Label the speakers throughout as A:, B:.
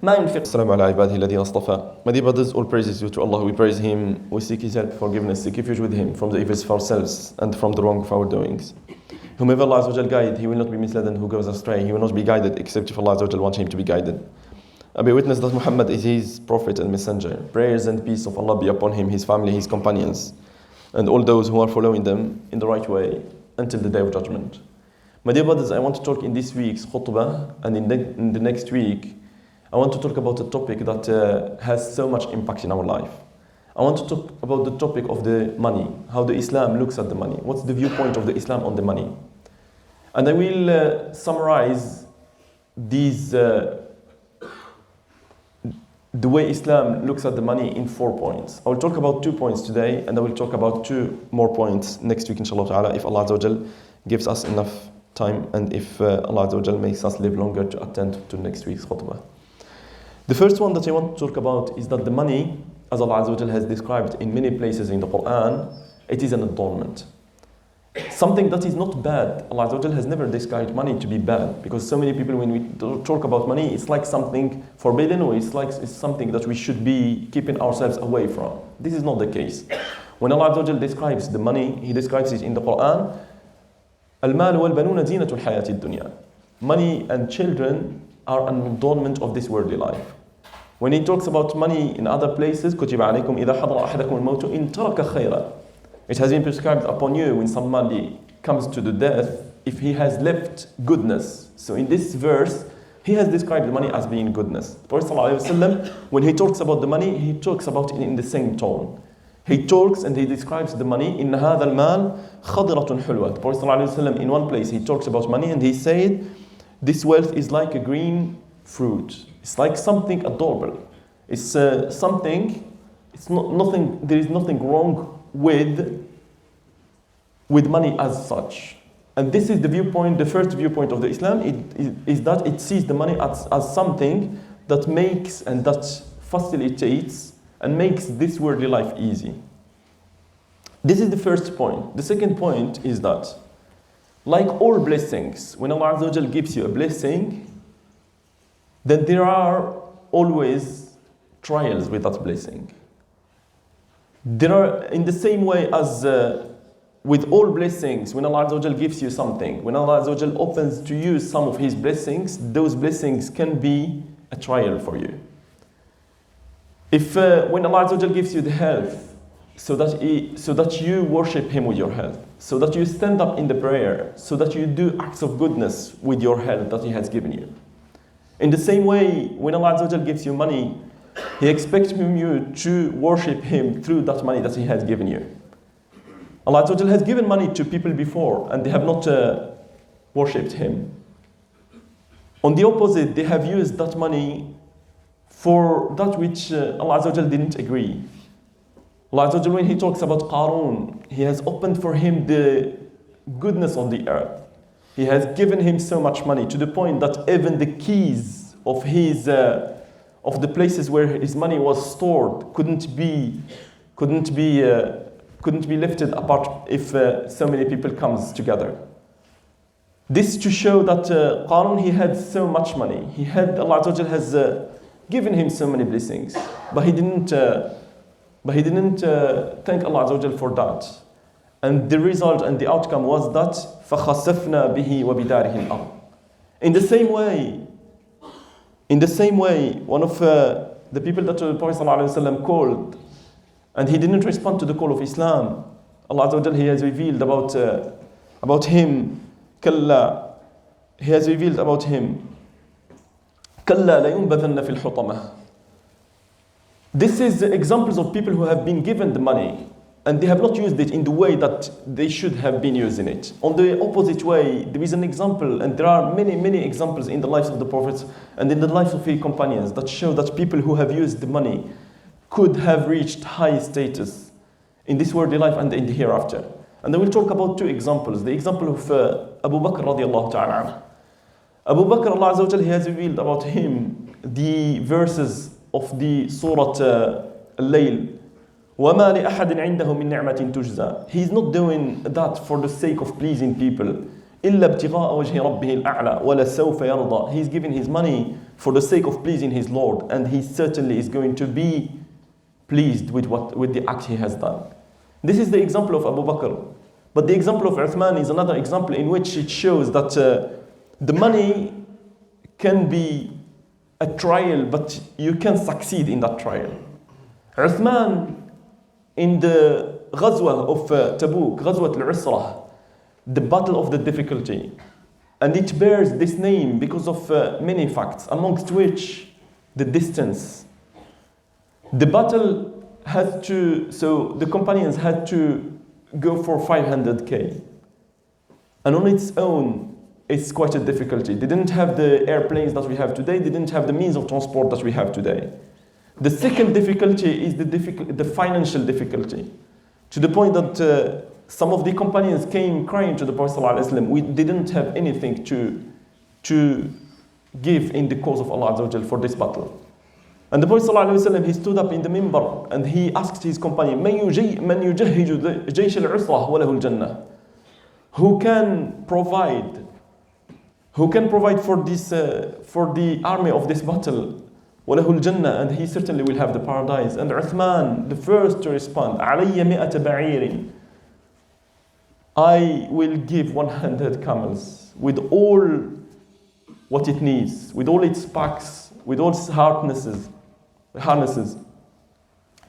A: ما ينفق. السلام على عباده الذين اصطفى. My dear brothers, all praises due to Allah. We praise Him, we seek His help, forgiveness, seek refuge with Him from the evils of ourselves and from the wrong of our doings. Whomever Allah Azza wa Jal guide, he will not be misled, and who goes astray, he will not be guided except if Allah Azza wa Jal wants him to be guided. I bear witness that Muhammad is His prophet and messenger. Prayers and peace of Allah be upon him, his family, his companions, and all those who are following them in the right way until the day of judgment. My dear brothers, I want to talk in this week's khutbah, and in the next week, I want to talk about a topic that has so much impact in our life. I want to talk about the topic of the money, how the Islam looks at the money, what's the viewpoint of the Islam on the money. And I will summarize these the way Islam looks at the money in 4 points. I will talk about 2 points today, and I will talk about 2 more points next week, inshallah ta'ala, if Allah Azza wa Jal gives us enough time, and if Allah Azza wa Jal makes us live longer to attend to next week's khutbah. The first one that I want to talk about is that the money, as Allah Azza wa Jal has described in many places in the Quran, it is an adornment. Something that is not bad. Allah Azza wa Jal has never described money to be bad, because so many people, when we talk about money, it's like something forbidden, or it's something that we should be keeping ourselves away from. This is not the case. When Allah Azza wa Jal describes the money, He describes it in the Quran, المال والبنون زينة الحياة الدنيا. Money and children are an adornment of this worldly life. When He talks about money in other places, كتب عليكم إذا حضر أحدكم الموت إن ترك خيرا. It has been prescribed upon you when somebody comes to the death, if he has left goodness. So in this verse, He has described the money as being goodness. The Prophet ﷺ, when he talks about the money, he talks about it in the same tone. He talks and he describes the money, إن هذا المال خضرة حلوة. The Prophet ﷺ, in one place, he talks about money and he said, this wealth is like a green fruit. It's like something adorable. It's something, it's not nothing, there is nothing wrong with money as such. And this is the viewpoint, the first viewpoint of the Islam, is that it sees the money as something that makes and that facilitates and makes this worldly life easy. This is the first point. The second point is that, like all blessings, when Allah Azza wa Jal gives you a blessing, then there are always trials with that blessing. There are, in the same way as with all blessings, when Allah Azza wa Jal gives you something, when Allah Azza wa Jal opens to you some of His blessings, those blessings can be a trial for you. If when Allah Azza wa Jal gives you the health, so that you worship Him with your health, so that you stand up in the prayer, so that you do acts of goodness with your health that He has given you. In the same way, when Allah Azza wa Jal gives you money, He expects from you to worship Him through that money that He has given you. Allah Azza wa Jal has given money to people before and they have not worshipped Him. On the opposite, they have used that money for that which Allah Azza wa Jal didn't agree. Allah Azza wa Jal, when He talks about Qarun, He has opened for him the goodness of the earth. He has given him so much money to the point that even the keys of his of the places where his money was stored couldn't be lifted apart if so many people comes together. This to show that Qarun, he had so much money. Allah Azza wa Jal has given him so many blessings, but he didn't thank Allah Azza wa Jal for that. And the result and the outcome was that فَخَسَفْنَا بِهِ وَبِدَارِهِ الْأَرْضِ. In the same way, one of the people that the Prophet ﷺ called, and he didn't respond to the call of Islam, Allah Azza wa Jal, He has revealed about him, كَلَّا, He has revealed about him, كَلَّا لَيُنْبَذَنَّ فِي الْحُطَمَةِ. This is examples of people who have been given the money, and they have not used it in the way that they should have been using it. On the opposite way, there is an example, and there are many, many examples in the lives of the prophets and in the lives of His companions that show that people who have used the money could have reached high status in this worldly life and in the hereafter. And I will talk about 2 examples. The example of Abu Bakr radiallahu ta'ala. Abu Bakr, Allah Azza wa Jal, He has revealed about him the verses of the Surah Al-Layl. وَمَا لِأَحَدٍ عِنْدَهُ مِنْ نِعْمَةٍ تُجْزَى. He is not doing that for the sake of pleasing people. إِلَّا ابْتِغَاءَ وَجْهِ رَبِّهِ الْأَعْلَى وَلَسَوْفَ يَرْضَى. He is giving his money for the sake of pleasing his Lord, and he certainly is going to be pleased with the act he has done. This is the example of Abu Bakr. But the example of Uthman is another example in which it shows that the money can be a trial, but you can succeed in that trial. Uthman, in the Ghazwa of Tabuk, Ghazwat al-Usrah, the battle of the difficulty, and it bears this name because of many facts, amongst which the distance. The battle so the companions had to go for 500k. And on its own, it's quite a difficulty. They didn't have the airplanes that we have today. They didn't have the means of transport that we have today. The second difficulty is the financial difficulty, to the point that some of the companions came crying to the Prophet ﷺ, we didn't have anything to give in the cause of Allah Azza wa Jal for this battle. And the Prophet ﷺ, he stood up in the minbar and he asked his companion, "Man yujahhiju jaysh al-usrah wa lahu al-jannah?" Who can provide for this for the army of this battle, wa lahu al-jannah, and he certainly will have the paradise. And Uthman, the first to respond, "Alayya mi'ata ba'irin." I will give 100 camels with all what it needs, with all its packs, with all its harnesses.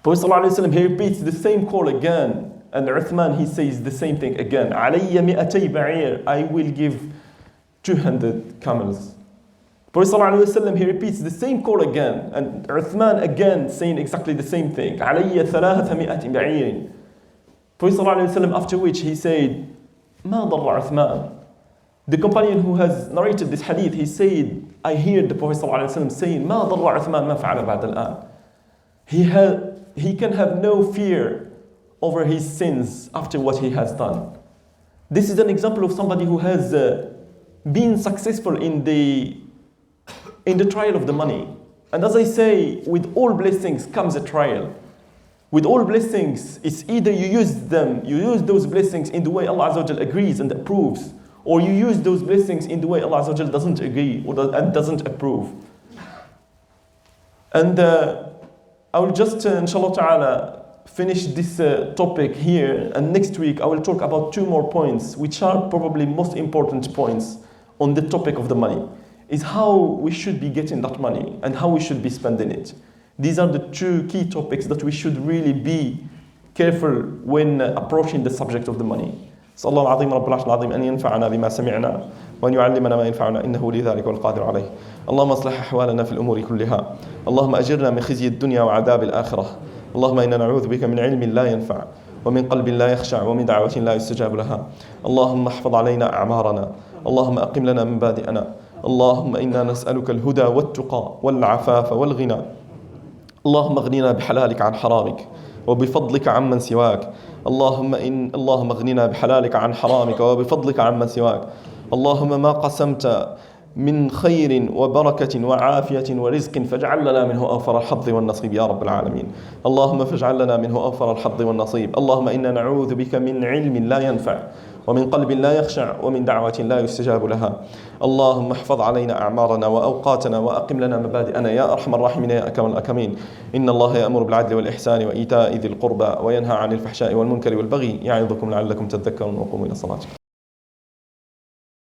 A: Prophet ﷺ, he repeats the same call again, and Uthman, he says the same thing again. "Alayya mi'atay ba'ir." I will give 200 camels. Prophet ﷺ, he repeats the same call again, and Uthman again saying exactly the same thing. "Alayya thalatha mi'ati ba'ir." Prophet ﷺ, after which he said, "Ma darra Uthman." The companion who has narrated this hadith, he said, I hear the Prophet ﷺ saying, "Ma darra Uthman ma fa'ala ba'd al-an." He can have no fear over his sins after what he has done. This is an example of somebody who has been successful in the trial of the money. And as I say, with all blessings comes a trial. With all blessings, it's either you use those blessings in the way Allah Azza wa Jal agrees and approves, or you use those blessings in the way Allah Azza wa Jal doesn't agree and doesn't approve. And I will just, inshallah ta'ala, finish this topic here, and next week I will talk about 2 more points, which are probably most important points on the topic of the money, is how we should be getting that money and how we should be spending it. These are the 2 key topics that we should really be careful when approaching the subject of the money. صلى الله العظيم رب العرش العظيم أن ينفعنا بما سمعنا وأن يعلمنا ما ينفعنا إنه لذلك والقادر عليه. اللهم اصلح أحوالنا في الأمور كلها. اللهم أجرنا من خزي الدنيا وعذاب الآخرة. اللهم إنا نعوذ بك من علم لا ينفع ومن قلب لا يخشع ومن دعوة لا يستجاب لها. اللهم احفظ علينا أعمارنا. اللهم أقم لنا مبادئنا. اللهم إنا نسألك الهدى والتقى والعفاف والغنى. اللهم اغننا بحلالك عن حرامك وبفضلك عمن سواك. اللهم اغننا بحلالك عن حرامك وبفضلك عمن سواك. اللهم ما قسمت من خير وبركة وعافية ورزق فاجعل لنا منه أوفر الحظ والنصيب يا رب العالمين. اللهم فاجعل لنا منه أوفر الحظ والنصيب. اللهم إنا نعوذ بك من علم لا ينفع ومن قلب لا يخشع ومن دعوة لا يستجاب لها. اللهم احفظ علينا أعمارنا وأوقاتنا وأقم لنا مبادئنا يا أرحم الراحمين يا أكرم الأكرمين. إن الله يأمر بالعدل والإحسان وإيتاء ذي القربى وينهى عن الفحشاء والمنكر والبغي يعظكم لعلكم تذكرون وقوموا إلى صلاتكم.